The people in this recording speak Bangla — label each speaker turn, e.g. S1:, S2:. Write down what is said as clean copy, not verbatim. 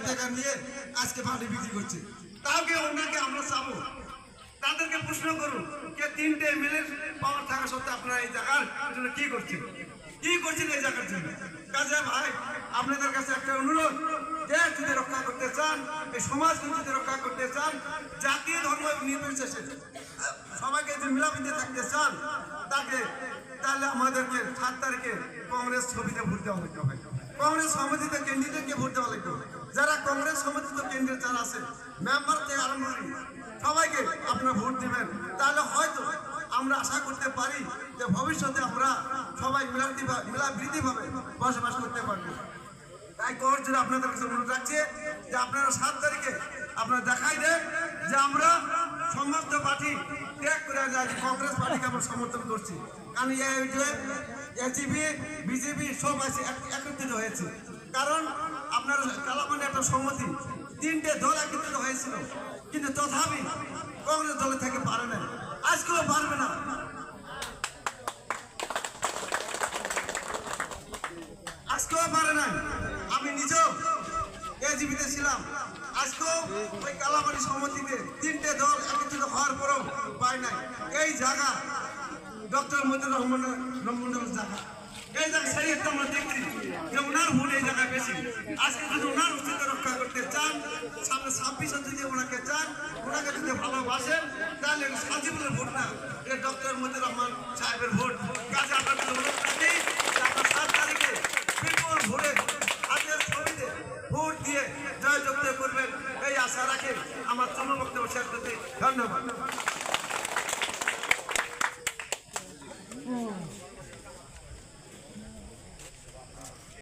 S1: টাকা নিয়ে আজকে পার্টি বিক্রি করছে। তাকে ওনাকে আমরা চাবো, তাদেরকে প্রশ্ন করুন যে 3টে এমএলএ পাওয়ার থাকা সত্ত্বেও আপনারা এই জায়গার জন্য কি করছেন এই জায়গার জন্য। কাজে ভাই আপনাদের কাছে একটা অনুরোধ, দেশ যদি রক্ষা করতে চান, এই সমাজকে যদি রক্ষা করতে চান, জাতীয় ধর্ম নির্বিশেষে সবাইকে যদি মিলামিতে থাকতে চান, তাহলে আমাদেরকে 7 তারিখে কংগ্রেস ছবিতে ভোট দেওয়া লাগতে হবে, কংগ্রেস সমিতিতে ক্যান্ডিডেটকে ভোট দেওয়া লাগবে। যারা কংগ্রেস সমিতিতে ক্যান্ডিডেট যারা আছে, মেম্বার থেকে আরম্ভ করে সবাইকে আপনারা ভোট দিবেন। তাহলে হয়তো আমরা আশা করতে পারি যে ভবিষ্যতে আমরা সবাই মিলাপ্রীতিভাবে বসবাস করতে পারবো। তাই কংগ্রেস আপনাদের কাছে অনুরোধ রাখছে যে আপনারা 7 তারিখে আপনারা দেখাই দেন যে আমরা সমস্ত পার্টি ত্যাগ করে কংগ্রেস পার্টিকে আমরা সমর্থন করছি। কারণ এজিপি বিজেপি সব আছে একত্রিত হয়েছে। কারণ আপনার কালাপানি একটা সম্মতি, 3টে দল একত্রিত হয়েছিল, কিন্তু তথাপি কংগ্রেস দলের থেকে পারে না, আজকেও পারবে না। আজকেও পারে না। আমি নিজেও এজিপিতে ছিলাম, আজকেও ওই কালাপানি সম্মতিতে 3টে দল একত্রিত হওয়ার পরও পায় নাই। এই জায়গা ডক্টর মতিউর রহমানের জায়গা, এই জায়গা সেই একটা আমরা দেখছি যে ওনার ভোট এই জায়গায় বেশি। আজকে যদি ওনার অস্তিত্ব রক্ষা করতে চান, সামনে 26 যদি ওনাকে চান, ওনাকে যদি ভালোবাসেন, তাহলে সাজিবুলের ভোট না, এটা ডক্টর মতিউর রহমান সাহেবের ভোট। কাজে আপনাদের অনুরোধ রাখি যে আপনার 7 তারিখে বিপুল ভোটে হাতের ছবিতে ভোট দিয়ে জয়যুক্ত করবেন, এই আশা রাখে আমার চূড়ান্ত বক্তব্য শেষ করতে ধন্যবাদ।